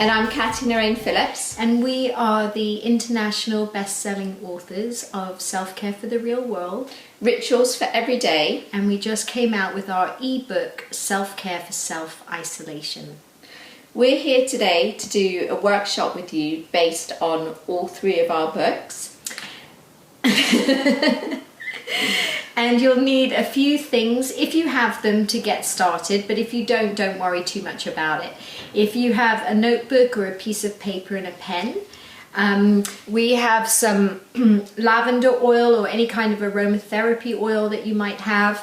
And I'm Katia Narain Phillips. And we are the international best-selling authors of Self-Care for the Real World. Rituals for Every Day. And we just came out with our ebook, Self-Care for Self-Isolation. We're here today to do a workshop with you based on all three of our books. And you'll need a few things if you have them to get started, but if you don't worry too much about it. If you have a notebook or a piece of paper and a pen, we have some lavender oil or any kind of aromatherapy oil that you might have.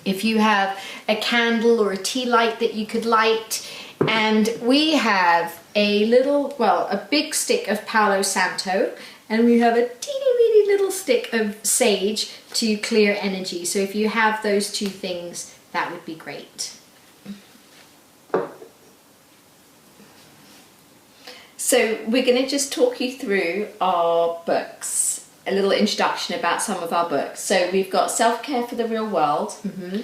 If you have a candle or a tea light that you could light, and we have a big stick of Palo Santo, and we have a teeny weeny little stick of sage to clear energy. So if you have those two things, that would be great. So we're going to just talk you through our books, a little introduction about some of our books. So we've got Self-Care for the Real World. Mm-hmm.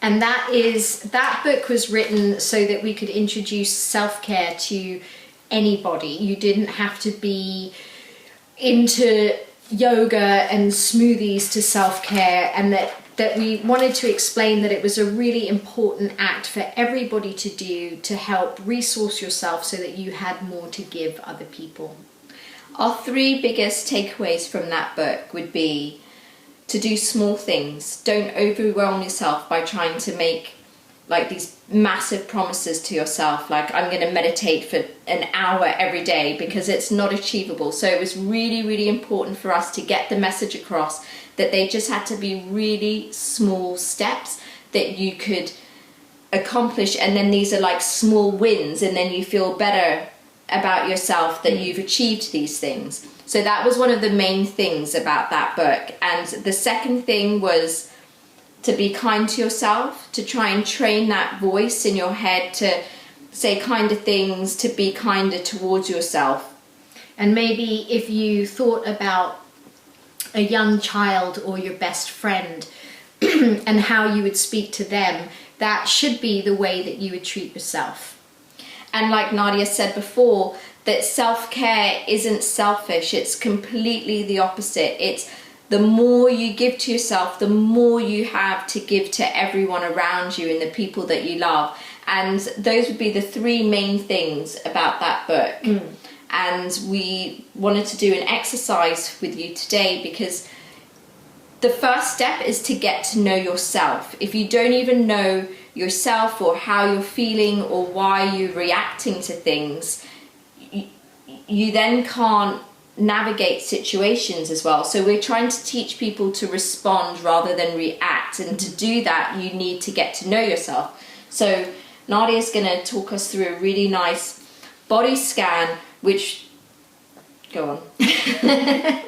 And that book was written so that we could introduce self-care to anybody. You didn't have to be into yoga and smoothies to self-care, and that we wanted to explain that it was a really important act for everybody to do to help resource yourself so that you had more to give other people. Our three biggest takeaways from that book would be to do small things. Don't overwhelm yourself by trying to make like these massive promises to yourself, like I'm going to meditate for an hour every day, because it's not achievable. So it was really, really important for us to get the message across that they just had to be really small steps that you could accomplish, and then these are like small wins, and then you feel better about yourself that you've achieved these things. So that was one of the main things about that book. And the second thing was to be kind to yourself, to try and train that voice in your head to say kinder things, to be kinder towards yourself. And maybe if you thought about a young child or your best friend and how you would speak to them, that should be the way that you would treat yourself. And like Nadia said before, that self-care isn't selfish, it's completely the opposite. It's the more you give to yourself, the more you have to give to everyone around you and the people that you love. And those would be the three main things about that book. And we wanted to do an exercise with you today, because the first step is to get to know yourself. If you don't even know yourself or how you're feeling or why you're reacting to things, you then can't navigate situations as well. So we're trying to teach people to respond rather than react, and to do that you need to get to know yourself. So Nadia's going to talk us through a really nice body scan, which go on. The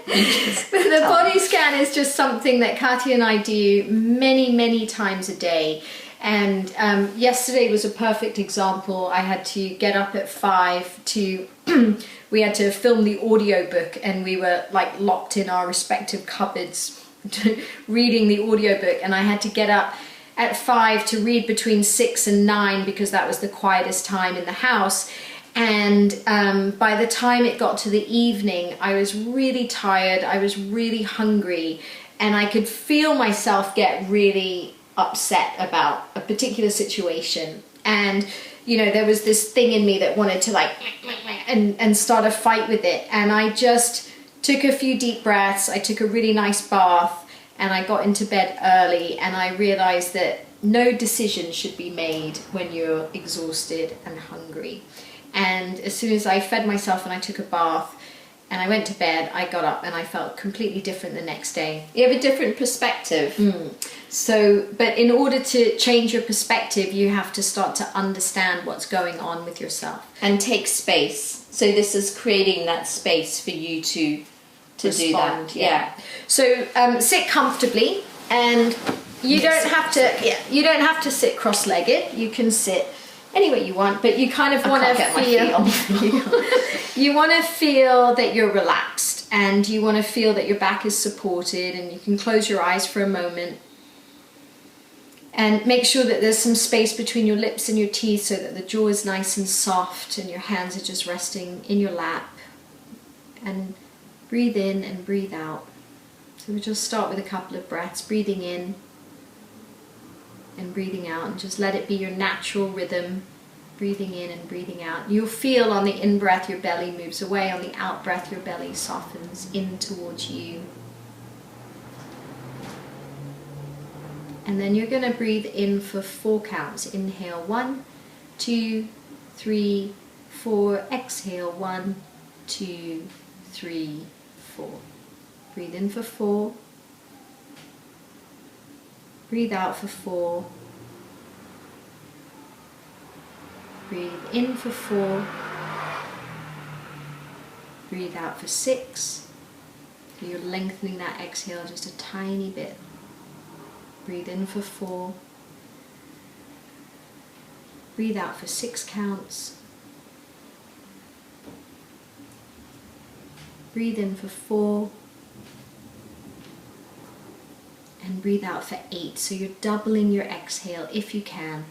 body scan is just something that Katia and I do many times a day. And yesterday was a perfect example. I had to get up at 5 to we had to film the audiobook, and we were like locked in our respective cupboards reading the audiobook, and I had to get up at 5 to read between 6 and 9 because that was the quietest time in the house. And by the time it got to the evening, I was really tired, I was really hungry, and I could feel myself get really upset about a particular situation. And you know, there was this thing in me that wanted to like and start a fight with it, and I just took a few deep breaths, I took a really nice bath, and I got into bed early, and I realized that no decision should be made when you're exhausted and hungry. And as soon as I fed myself and I took a bath and I went to bed, I got up and I felt completely different the next day. You have a different perspective. So, but in order to change your perspective, you have to start to understand what's going on with yourself. And take space. So this is creating that space for you to Respond, do that. Yeah. So sit comfortably, and you don't have to sit cross-legged. You can sit any way you want, but you kind of want to feel that you're relaxed, and you want to feel that your back is supported, and you can close your eyes for a moment. And make sure that there's some space between your lips and your teeth so that the jaw is nice and soft and your hands are just resting in your lap. And breathe in and breathe out. So we'll just start with a couple of breaths, breathing in and breathing out, and just let it be your natural rhythm, breathing in and breathing out. You'll feel on the in-breath your belly moves away, on the out-breath your belly softens in towards you. And then you're going to breathe in for 4 counts. Inhale 1, 2, 3, 4. Exhale 1, 2, 3, 4. Breathe in for 4. Breathe out for 4. Breathe in for 4. Breathe out for 6. So you're lengthening that exhale just a tiny bit. Breathe in for 4. Breathe out for 6 counts. Breathe in for 4. And breathe out for 8. So you're doubling your exhale if you can.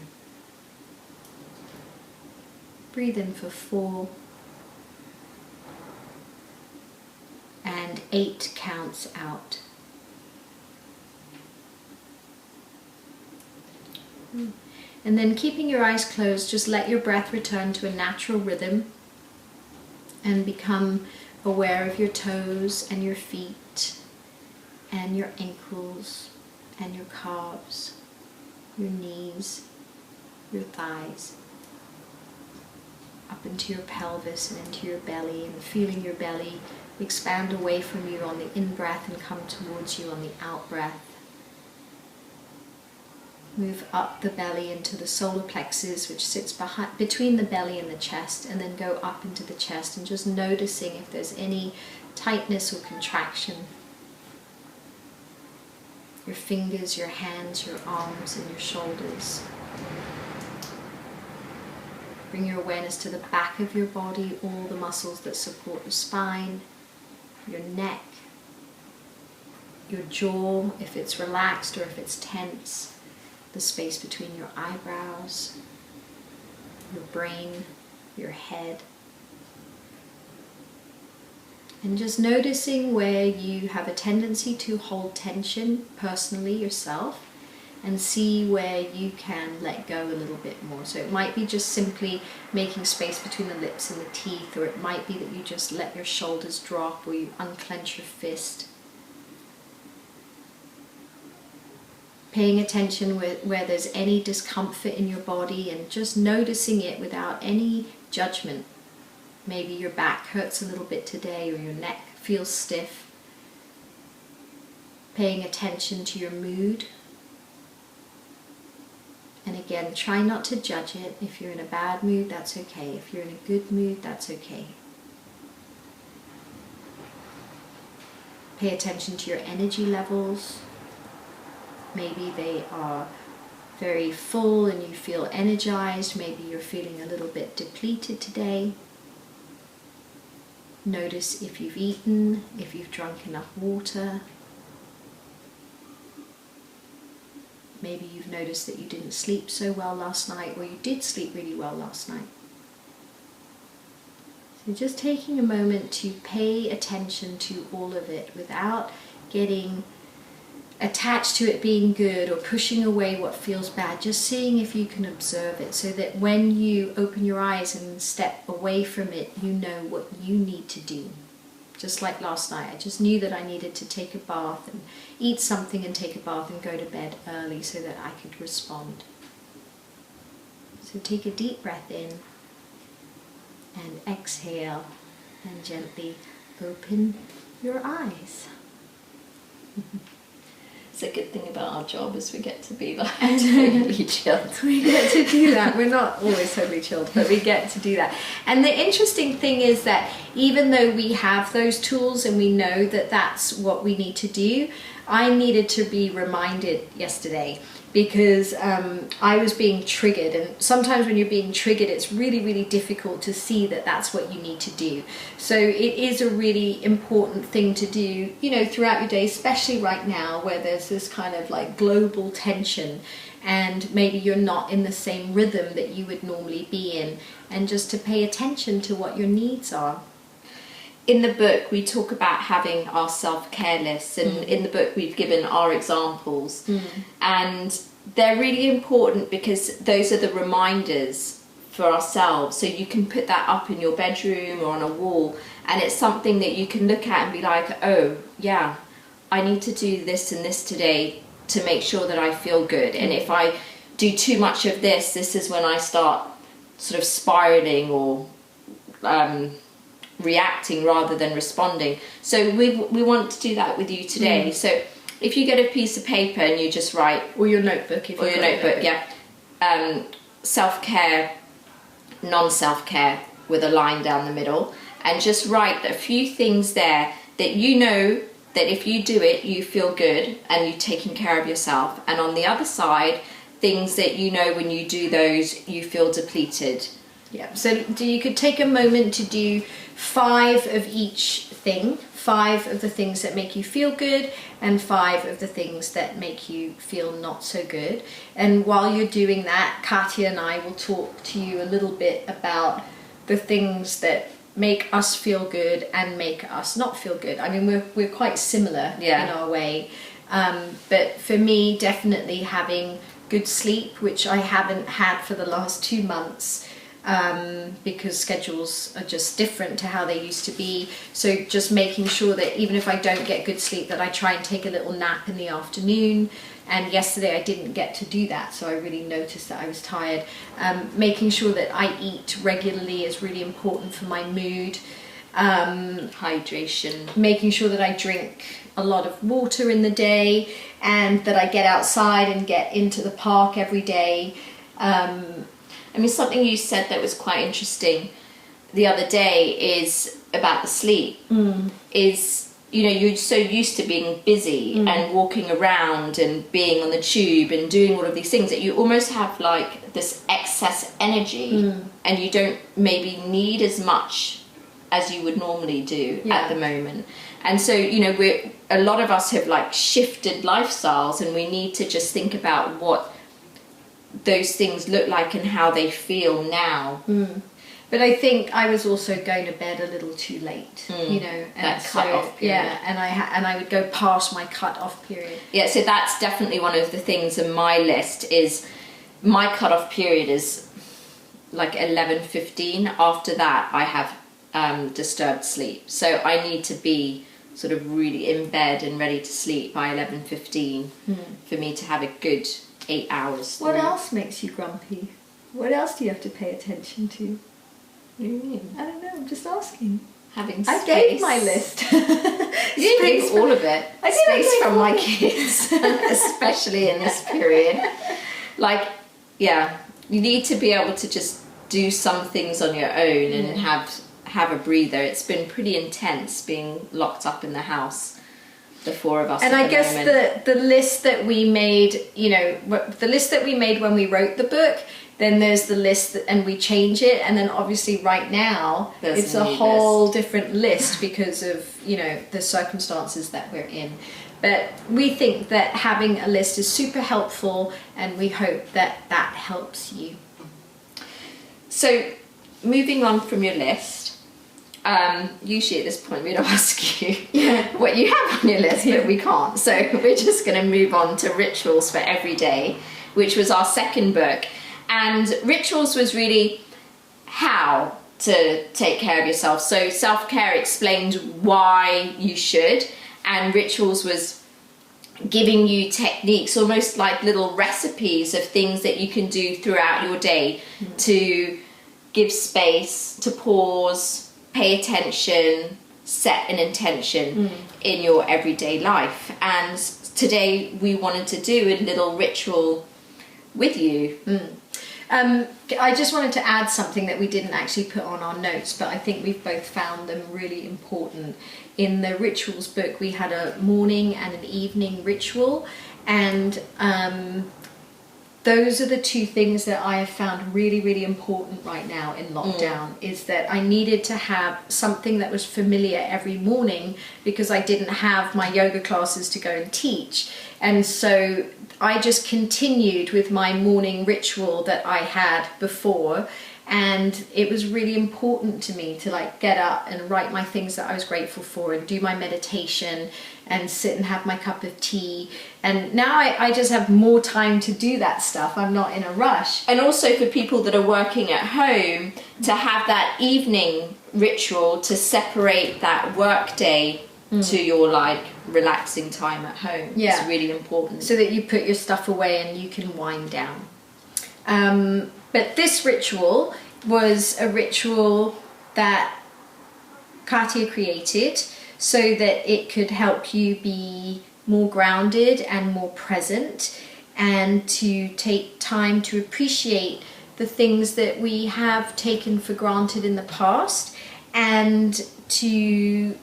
Breathe in for 4. And 8 counts out. And then keeping your eyes closed, just let your breath return to a natural rhythm and become aware of your toes and your feet and your ankles and your calves, your knees, your thighs, up into your pelvis and into your belly, and feeling your belly expand away from you on the in-breath and come towards you on the out-breath. Move up the belly into the solar plexus, which sits between the belly and the chest, and then go up into the chest, and just noticing if there's any tightness or contraction. Your fingers, your hands, your arms, and your shoulders. Bring your awareness to the back of your body, all the muscles that support the spine, your neck, your jaw, if it's relaxed or if it's tense. The space between your eyebrows, your brain, your head. And just noticing where you have a tendency to hold tension personally yourself, and see where you can let go a little bit more. So it might be just simply making space between the lips and the teeth, or it might be that you just let your shoulders drop, or you unclench your fist. Paying attention where there's any discomfort in your body, and just noticing it without any judgment. Maybe your back hurts a little bit today, or your neck feels stiff. Paying attention to your mood. And again, try not to judge it. If you're in a bad mood, that's okay. If you're in a good mood, that's okay. Pay attention to your energy levels. Maybe they are very full and you feel energized. Maybe you're feeling a little bit depleted today. Notice if you've eaten, if you've drunk enough water. Maybe you've noticed that you didn't sleep so well last night, or you did sleep really well last night. So just taking a moment to pay attention to all of it without getting attached to it being good or pushing away what feels bad. Just seeing if you can observe it, so that when you open your eyes and step away from it, you know what you need to do. Just like last night, I just knew that I needed to take a bath and eat something and take a bath and go to bed early so that I could respond. So take a deep breath in and exhale, and gently open your eyes. It's a good thing about our job is we get to be like totally chilled. We get to do that. We're not always totally chilled, but we get to do that. And the interesting thing is that even though we have those tools and we know that that's what we need to do, I needed to be reminded yesterday because I was being triggered, and sometimes when you're being triggered it's really, really difficult to see that that's what you need to do. So it is a really important thing to do, you know, throughout your day, especially right now where there's this kind of like global tension and maybe you're not in the same rhythm that you would normally be in, and just to pay attention to what your needs are. In the book, we talk about having our self-care lists, and in the book we've given our examples, and they're really important because those are the reminders for ourselves. So you can put that up in your bedroom or on a wall, and it's something that you can look at and be like, oh yeah, I need to do this and this today to make sure that I feel good. And if I do too much of this, this is when I start sort of spiraling or reacting rather than responding. So we want to do that with you today. So if you get a piece of paper and you just write, Or your notebook, if or your notebook, self-care, non-self-care with a line down the middle, and just write a few things there that you know that if you do it you feel good and you're taking care of yourself, and on the other side things that you know when you do those you feel depleted. Yeah, so you could take a moment to do 5 of each thing, 5 of the things that make you feel good and 5 of the things that make you feel not so good. And while you're doing that, Katia and I will talk to you a little bit about the things that make us feel good and make us not feel good. I mean, we're quite similar in our way, but for me, definitely having good sleep, which I haven't had for the last 2 months, because schedules are just different to how they used to be. So just making sure that even if I don't get good sleep, that I try and take a little nap in the afternoon. And yesterday I didn't get to do that, so I really noticed that I was tired. Making sure that I eat regularly is really important for my mood. Hydration. Making sure that I drink a lot of water in the day, and that I get outside and get into the park every day. I mean, something you said that was quite interesting the other day is about the sleep. Is, you know, you're so used to being busy and walking around and being on the tube and doing all of these things that you almost have like this excess energy, and you don't maybe need as much as you would normally do at the moment. And so, you know, a lot of us have like shifted lifestyles, and we need to just think about what those things look like and how they feel now. But I think I was also going to bed a little too late, you know, and that cut-off period. Yeah, and I would go past my cut-off period. Yeah, so that's definitely one of the things on my list. Is my cut-off period is like 11:15. After that, I have disturbed sleep, so I need to be sort of really in bed and ready to sleep by 11:15 for me to have a good 8 hours. What else makes you grumpy? What else do you have to pay attention to? What do you mean? I don't know, I'm just asking. Having space. I gave my list. You didn't give all of it. I did, Space from my kids, especially in this period. Like, yeah, you need to be able to just do some things on your own and have a breather. It's been pretty intense being locked up in the house, the 4 of us. And I guess the list that we made, you know, the list that we made when we wrote the book, then there's the list and we change it, and then obviously right now it's a whole different list because of, you know, the circumstances that we're in. But we think that having a list is super helpful, and we hope that that helps you. So moving on from your list, usually at this point we'd ask you what you have on your list, but we can't. So we're just going to move on to rituals for every day, which was our second book. And rituals was really how to take care of yourself. So self-care explained why you should, and rituals was giving you techniques, almost like little recipes of things that you can do throughout your day to give space, to pause, pay attention, set an intention in your everyday life. And today we wanted to do a little ritual with you. I just wanted to add something that we didn't actually put on our notes, but I think we've both found them really important. In the rituals book, we had a morning and an evening ritual, and those are the two things that I have found really, really important right now in lockdown, is that I needed to have something that was familiar every morning because I didn't have my yoga classes to go and teach. And so I just continued with my morning ritual that I had before. And it was really important to me to like get up and write my things that I was grateful for and do my meditation and sit and have my cup of tea. And now I just have more time to do that stuff. I'm not in a rush. And also for people that are working at home, to have that evening ritual to separate that work day to your like relaxing time at home. Yeah. It's really important. So that you put your stuff away and you can wind down. But this ritual was a ritual that Katia created so that it could help you be more grounded and more present, and to take time to appreciate the things that we have taken for granted in the past, and to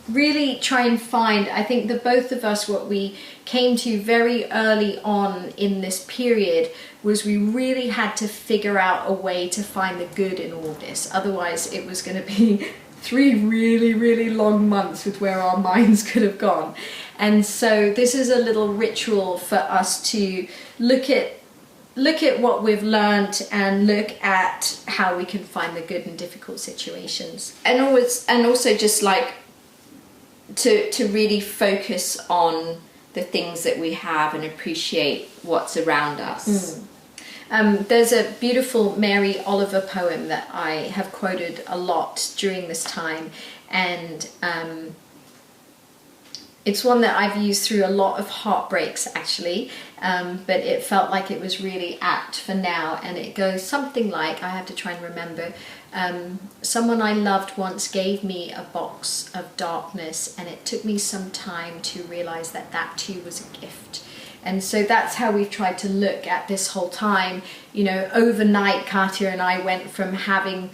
really try and find, I think that both of us, what we came to very early on in this period was we really had to figure out a way to find the good in all this. Otherwise it was going to be 3 really, really long months with where our minds could have gone. And so this is a little ritual for us to look at what we've learned and look at how we can find the good in difficult situations. And also just like to really focus on the things that we have and appreciate what's around us. There's a beautiful Mary Oliver poem that I have quoted a lot during this time, and it's one that I've used through a lot of heartbreaks actually, but it felt like it was really apt for now, and it goes something like, I have to try and remember, someone I loved once gave me a box of darkness, and it took me some time to realize that that too was a gift. And so that's how we've tried to look at this whole time. You know, overnight Katia and I went from having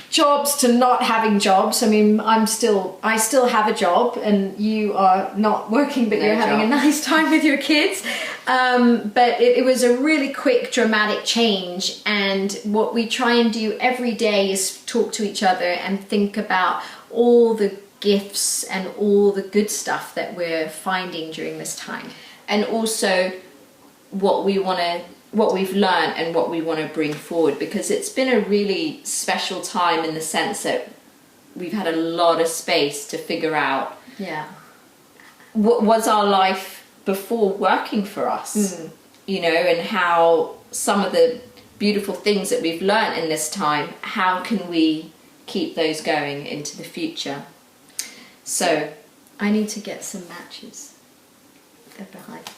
jobs to not having jobs. I mean, I still have a job, and you are not working, but you're having a nice time with your kids. But it was a really quick, dramatic change. And what we try and do every day is talk to each other and think about all the gifts and all the good stuff that we're finding during this time. And also what we've learned and what we want to bring forward, because it's been a really special time in the sense that we've had a lot of space to figure out what was our life before working for us, you know, and how some of the beautiful things that we've learned in this time, how can we keep those going into the future? So I need to get some matches. They're behind.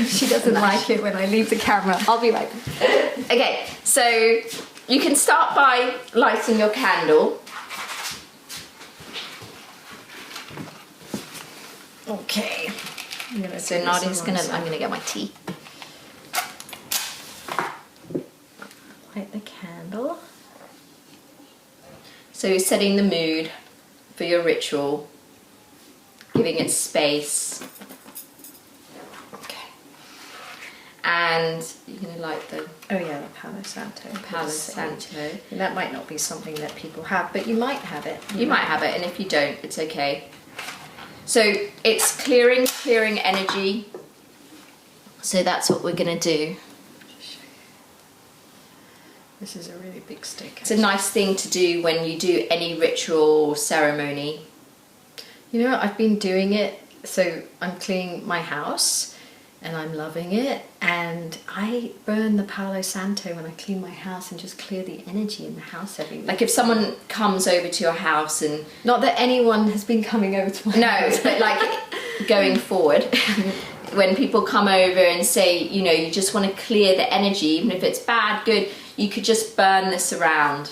She doesn't like it when I leave the camera. I'll be right back. Okay, so you can start by lighting your candle. Okay. So Nadia's I'm gonna get my tea. Light the candle. So you're setting the mood for your ritual, giving it space. And you're going to light the the Palo Santo. Palo Santo. And that might not be something that people have, but you might have it. You might have it, and if you don't, it's okay. So it's clearing energy. So that's what we're going to do. This is a really big stick. It's a nice thing to do when you do any ritual or ceremony. You know, I've been doing it, so I'm cleaning my house. And I'm loving it, and I burn the Palo Santo when I clean my house and just clear the energy in the house every week. Like if someone comes over to your house and... Not that anyone has been coming over to my house. No, but like going forward, when people come over and say, you know, you just want to clear the energy, even if it's bad, good, you could just burn this around.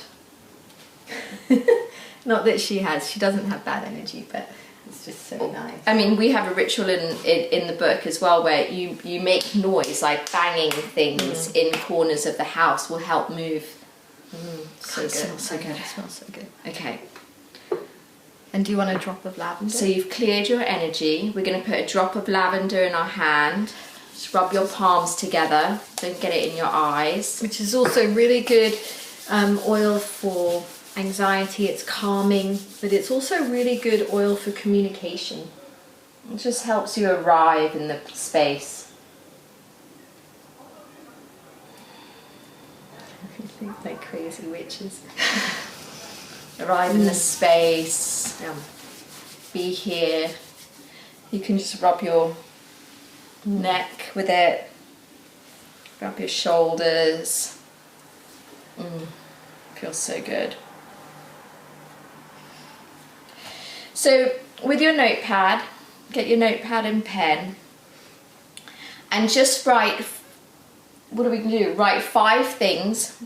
Not that she doesn't have bad energy, but... It's just so nice. I mean, we have a ritual in the book as well where you make noise, like banging things in corners of the house will help move. So good. It smells so good. It smells so good. Okay. And do you want a drop of lavender? So you've cleared your energy. We're going to put a drop of lavender in our hand. Just rub your palms together. Don't get it in your eyes. Which is also really good oil for anxiety. It's calming, but it's also really good oil for communication. It just helps you arrive in the space. Like crazy witches. Arrive in the space. Be here. You can just rub your neck with it. Rub your shoulders. Feels so good. So with your notepad, get your notepad and pen and just write, what are we going to do? Write 5 things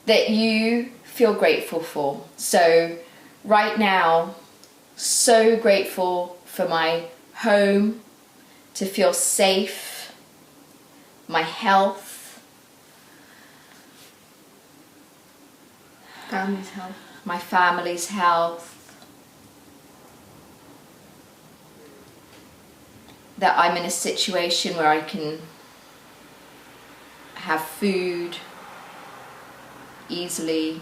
that you feel grateful for. So right now, so grateful for my home, to feel safe, my health, Family's health. My family's health, that I'm in a situation where I can have food easily.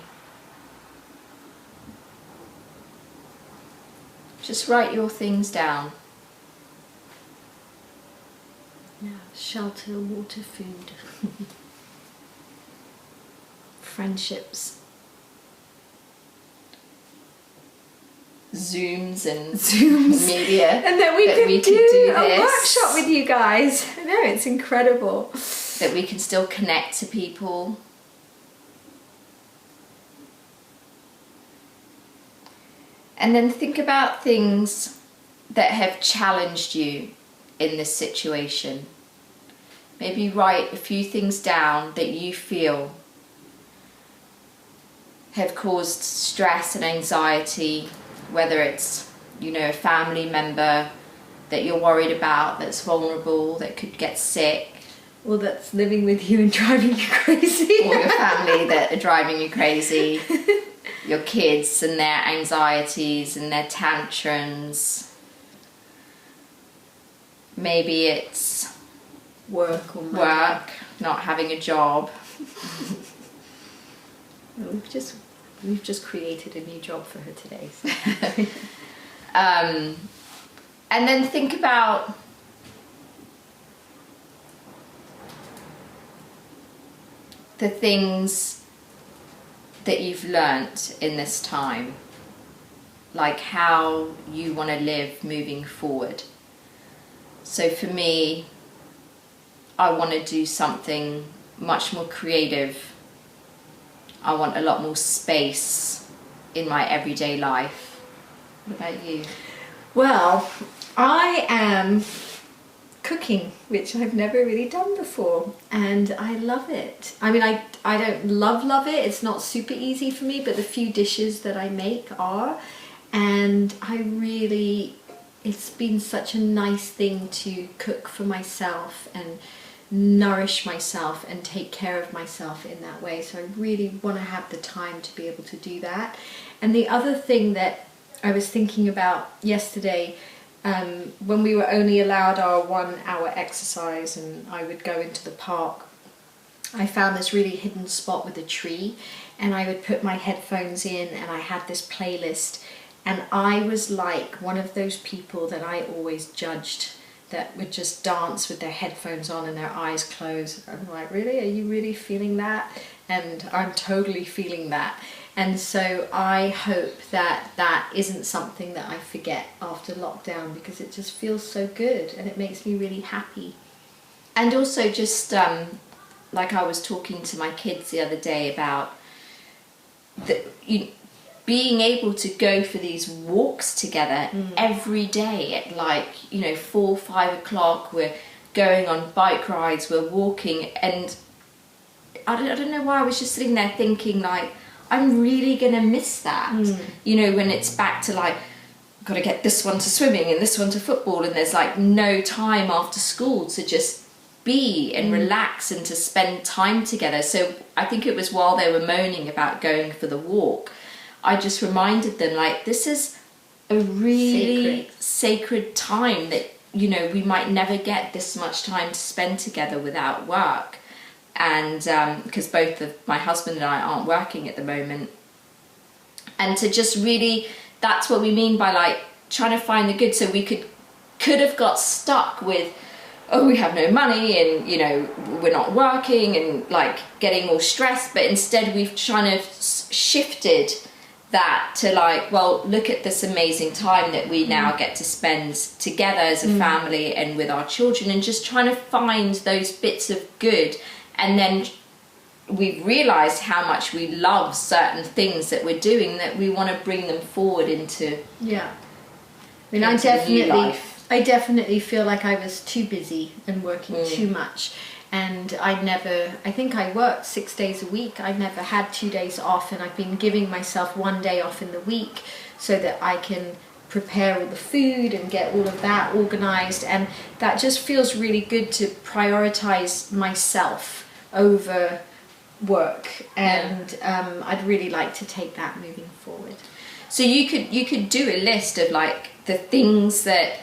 Just write your things down. Yeah, shelter, water, food. Friendships. Zooms and Zooms. media. And then we could do a workshop with you guys. I know, it's incredible. That we can still connect to people. And then think about things that have challenged you in this situation. Maybe write a few things down that you feel have caused stress and anxiety, whether it's, you know, a family member that you're worried about, that's vulnerable, that could get sick. Or that's living with you and driving you crazy. Or your family that are driving you crazy. Your kids and their anxieties and their tantrums. Maybe it's work or money. work, not having a job. We've just created a new job for her today. So. And then think about the things that you've learnt in this time, like how you want to live moving forward. So for me, I want to do something much more creative. I want a lot more space in my everyday life. What about you? Well, I am cooking, which I've never really done before, and I love it. I mean, I don't love it. It's not super easy for me, but the few dishes that I make are, and it's been such a nice thing to cook for myself and nourish myself and take care of myself in that way. So I really want to have the time to be able to do that. And the other thing that I was thinking about yesterday, when we were only allowed our 1 hour exercise and I would go into the park, I found this really hidden spot with a tree, and I would put my headphones in and I had this playlist, and I was like one of those people that I always judged, that would just dance with their headphones on and their eyes closed. I'm like, really? Are you really feeling that? And I'm totally feeling that. And so I hope that that isn't something that I forget after lockdown, because it just feels so good and it makes me really happy. And also just like I was talking to my kids the other day about being able to go for these walks together every day at 4, 5 o'clock. We're going on bike rides, we're walking, and I don't know why I was just sitting there thinking, like, I'm really gonna miss that. When it's back to like got to get this one to swimming and this one to football, and there's like no time after school to just be and relax and to spend time together. So I think it was while they were moaning about going for the walk, I just reminded them, like, this is a really sacred time that, you know, we might never get this much time to spend together without work. And because both of my husband and I aren't working at the moment, and to just really, that's what we mean by like trying to find the good. So we could have got stuck with, oh, we have no money and, you know, we're not working and like getting all stressed, but instead we've kind of shifted that to like, well, look at this amazing time that we now get to spend together as a family and with our children, and just trying to find those bits of good. And then we've realized how much we love certain things that we're doing, that we want to bring them forward into I mean, I definitely feel like I was too busy and working too much, and I think I worked 6 days a week. I never had 2 days off, and I've been giving myself 1 day off in the week so that I can prepare all the food and get all of that organized. And that just feels really good to prioritize myself over work, and I'd really like to take that moving forward. So you could do a list of like the things that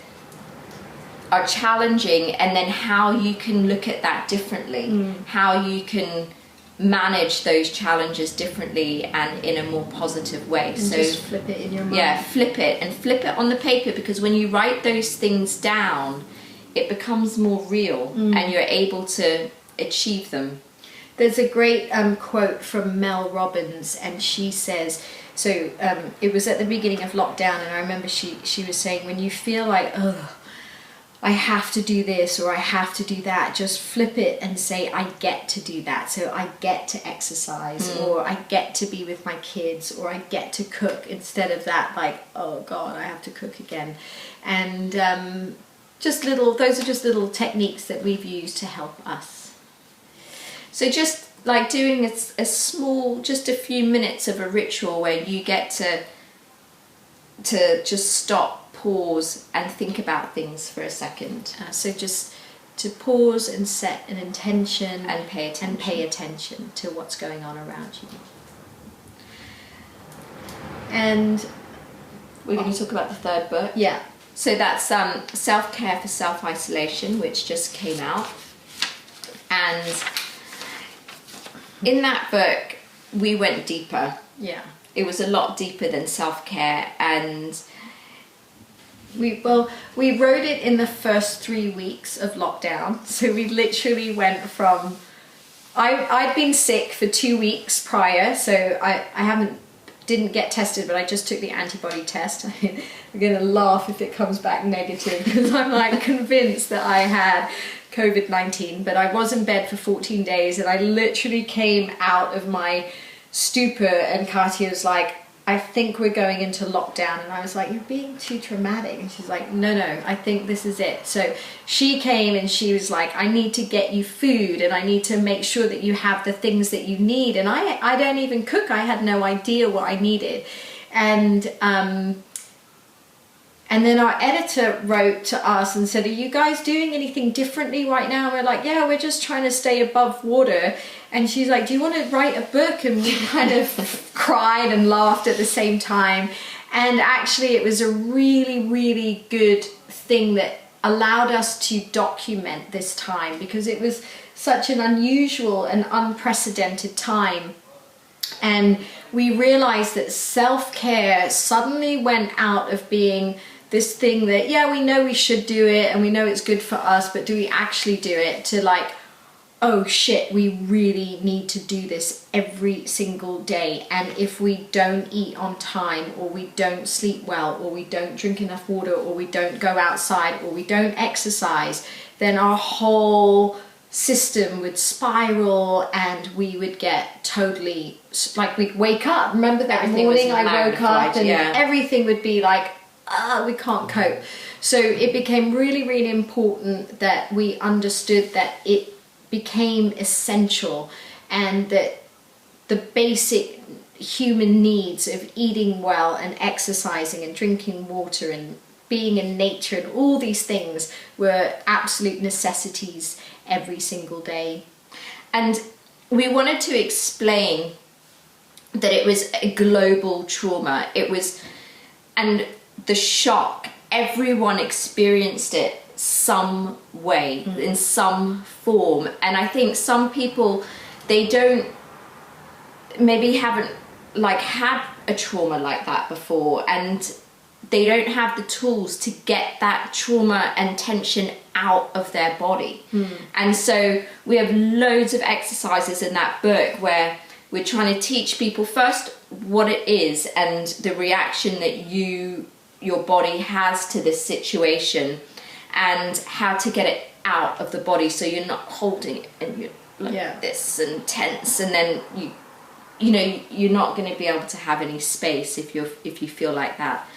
are challenging, and then how you can look at that differently, how you can manage those challenges differently and in a more positive way. And so just flip it in your mind. Yeah, flip it on the paper, because when you write those things down, it becomes more real and you're able to achieve them. There's a great quote from Mel Robbins, and she says, so it was at the beginning of lockdown, and I remember she was saying, when you feel like, oh, I have to do this or I have to do that, just flip it and say, I get to do that. So I get to exercise, or I get to be with my kids, or I get to cook, instead of that, like, oh God, I have to cook again. And those are just little techniques that we've used to help us. So just like doing a small, just a few minutes of a ritual where you get to just stop, pause and think about things for a second. So just to pause and set an intention and pay attention to what's going on around you. And we're going to talk about the third book. Yeah. So that's Self-Care for Self-Isolation, which just came out. And in that book, we went deeper. Yeah. It was a lot deeper than self-care, and we wrote it in the first 3 weeks of lockdown. So we literally went from, I'd been sick for 2 weeks prior, so I didn't get tested, but I just took the antibody test. I'm gonna laugh if it comes back negative, because I'm like convinced that I had COVID-19, but I was in bed for 14 days, and I literally came out of my stupor, and Katia was like, I think we're going into lockdown. And I was like, you're being too dramatic. And she's like, no, I think this is it. So she came and she was like, I need to get you food, and I need to make sure that you have the things that you need. And I don't even cook. I had no idea what I needed. And then our editor wrote to us and said, are you guys doing anything differently right now? And we're like, yeah, we're just trying to stay above water. And she's like, do you want to write a book? And we kind of cried and laughed at the same time. And actually it was a really, really good thing that allowed us to document this time, because it was such an unusual and unprecedented time. And we realized that self-care suddenly went out of being this thing that, yeah, we know we should do it and we know it's good for us, but do we actually do it, to like, oh shit, we really need to do this every single day. And if we don't eat on time, or we don't sleep well, or we don't drink enough water, or we don't go outside, or we don't exercise, then our whole system would spiral, and we would get totally, like, we'd wake up. Remember that morning I woke up and everything would be like, we can't cope. So it became really, really important that we understood that it became essential, and that the basic human needs of eating well and exercising and drinking water and being in nature and all these things were absolute necessities every single day. And we wanted to explain that it was a global trauma. It was, and the shock, everyone experienced it some way, in some form. And I think some people, they don't, maybe haven't like had a trauma like that before, and they don't have the tools to get that trauma and tension out of their body. And so we have loads of exercises in that book where we're trying to teach people first what it is and the reaction that your body has to this situation, and how to get it out of the body so you're not holding it and you're like this and tense, and then you know you're not going to be able to have any space if you feel like that.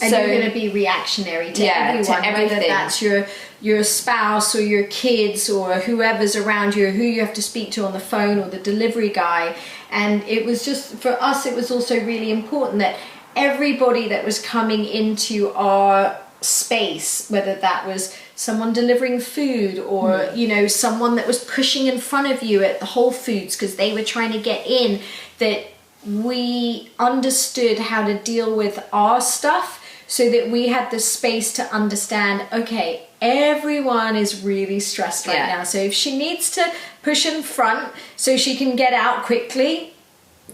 And you're going to be reactionary to everyone, whether that's your spouse or your kids or whoever's around you, or who you have to speak to on the phone, or the delivery guy. And it was just, for us, it was also really important that everybody that was coming into our space, whether that was someone delivering food or you know, someone that was pushing in front of you at the Whole Foods because they were trying to get in, that we understood how to deal with our stuff, so that we had the space to understand, okay, everyone is really stressed right now. So if she needs to push in front so she can get out quickly,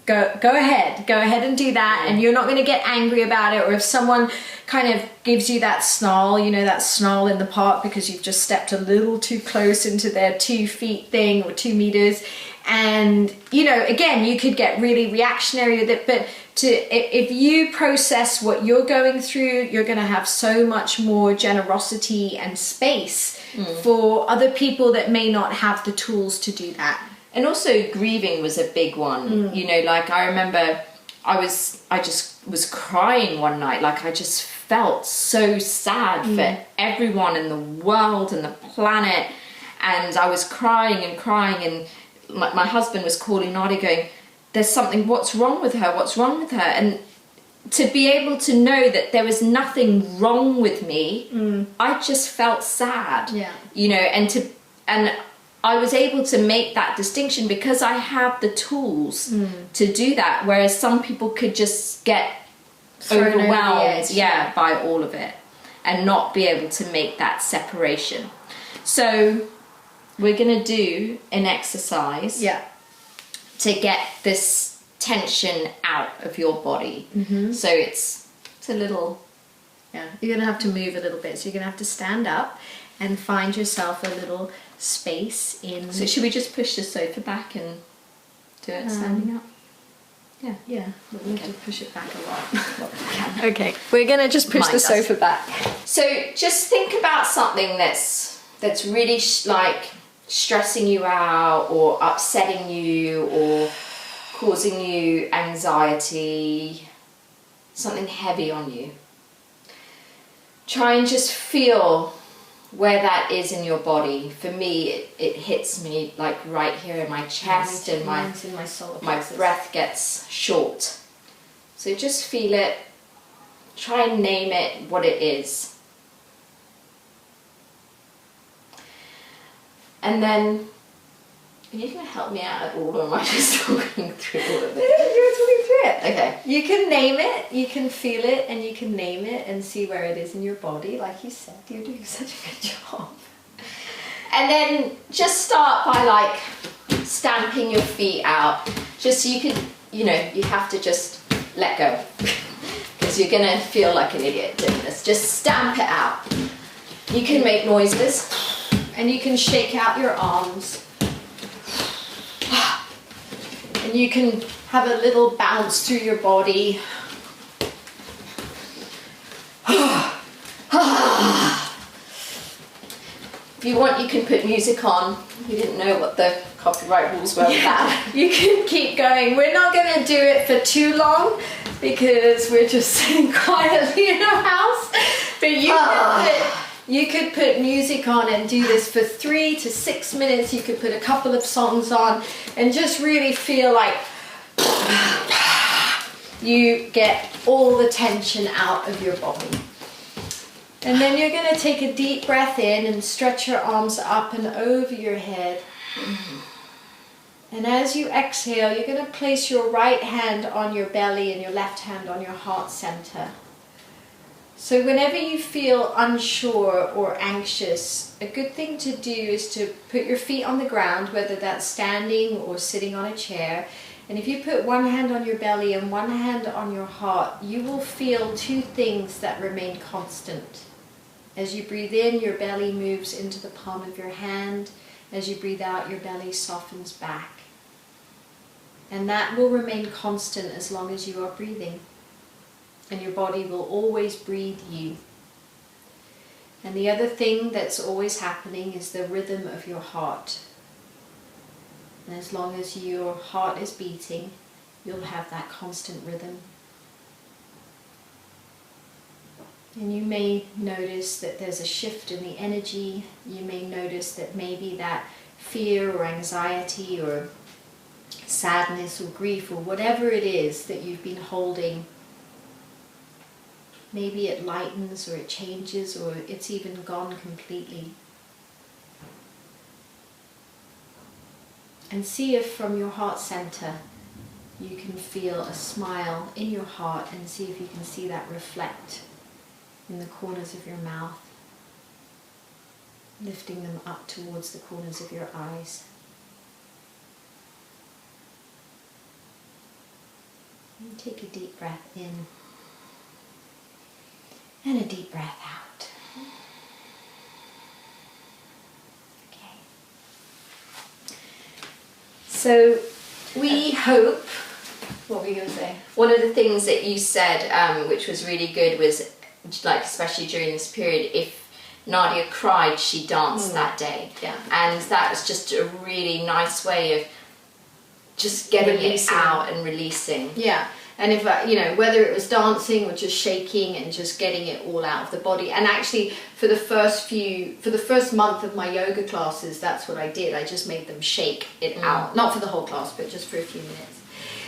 go ahead and do that. And you're not going to get angry about it. Or if someone kind of gives you that snarl, you know, that snarl in the park because you've just stepped a little too close into their 2 feet thing or 2 meters. And, you know, again, you could get really reactionary with it, but if you process what you're going through, you're going to have so much more generosity and space for other people that may not have the tools to do that. And also grieving was a big one. You know, like I remember I just was crying one night. Like I just felt so sad for everyone in the world and the planet. And I was crying, and my husband was calling Nadia going, there's something, what's wrong with her? And to be able to know that there was nothing wrong with me, I just felt sad. You know, and I was able to make that distinction because I have the tools to do that, whereas some people could just get overwhelmed by all of it and not be able to make that separation. So we're going to do an exercise to get this tension out of your body. So it's a little... You're going to have to move a little bit. So you're going to have to stand up and find yourself a little space in... So should we just push the sofa back and do it standing up? Yeah, we'll need to push it back a lot. Okay, we're going to just push the sofa back. So just think about something that's really like stressing you out or upsetting you or causing you anxiety, something heavy on you. Try and just feel where that is in your body. For me, it hits me like right here in my chest, and my breath gets short. So just feel it. Try and name it what it is. And then, are you going to help me out at all, or am I just talking through all of it? You're talking through it. Okay. You can name it, you can feel it, and you can name it and see where it is in your body. Like you said, you're doing such a good job. And then just start by like stamping your feet out. Just so you can, you know, you have to just let go. Because you're going to feel like an idiot doing this. Just stamp it out. You can make noises. And you can shake out your arms. And you can have a little bounce through your body. If you want, you can put music on. You didn't know what the copyright rules were with that. You can keep going. We're not going to do it for too long because we're just sitting quietly in our house. But you could put music on and do this for 3 to 6 minutes. You could put a couple of songs on and just really feel like you get all the tension out of your body. And then you're going to take a deep breath in and stretch your arms up and over your head. And as you exhale, you're going to place your right hand on your belly and your left hand on your heart center. So whenever you feel unsure or anxious, a good thing to do is to put your feet on the ground, whether that's standing or sitting on a chair. And if you put one hand on your belly and one hand on your heart, you will feel two things that remain constant. As you breathe in, your belly moves into the palm of your hand. As you breathe out, your belly softens back. And that will remain constant as long as you are breathing. And your body will always breathe you. And the other thing that's always happening is the rhythm of your heart. And as long as your heart is beating, you'll have that constant rhythm. And you may notice that there's a shift in the energy. You may notice that maybe that fear or anxiety or sadness or grief or whatever it is that you've been holding, maybe it lightens or it changes or it's even gone completely. And see if from your heart center you can feel a smile in your heart, and see if you can see that reflect in the corners of your mouth, lifting them up towards the corners of your eyes. And take a deep breath in and a deep breath out. Okay. So we hope, what were you going to say? One of the things that you said, which was really good, was like, especially during this period, if Nadia cried, she danced that day. Yeah. And that was just a really nice way of just getting it out and releasing. Yeah. And if, whether it was dancing or just shaking and just getting it all out of the body. And actually for the first month of my yoga classes, that's what I did. I just made them shake it out. Not for the whole class, but just for a few minutes.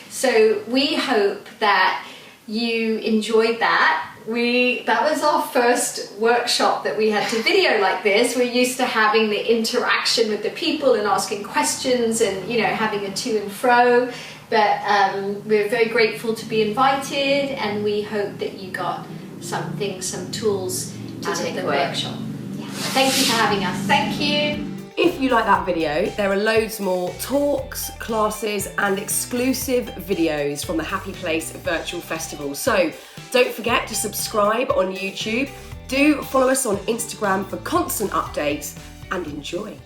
So we hope that you enjoyed that. That was our first workshop that we had to video like this. We're used to having the interaction with the people and asking questions and, having a to and fro. But we're very grateful to be invited, and we hope that you got some tools to take the workshop. Yeah. Thank you for having us. Thank you. If you like that video, there are loads more talks, classes and exclusive videos from the Happy Place Virtual Festival. So don't forget to subscribe on YouTube. Do follow us on Instagram for constant updates, and enjoy.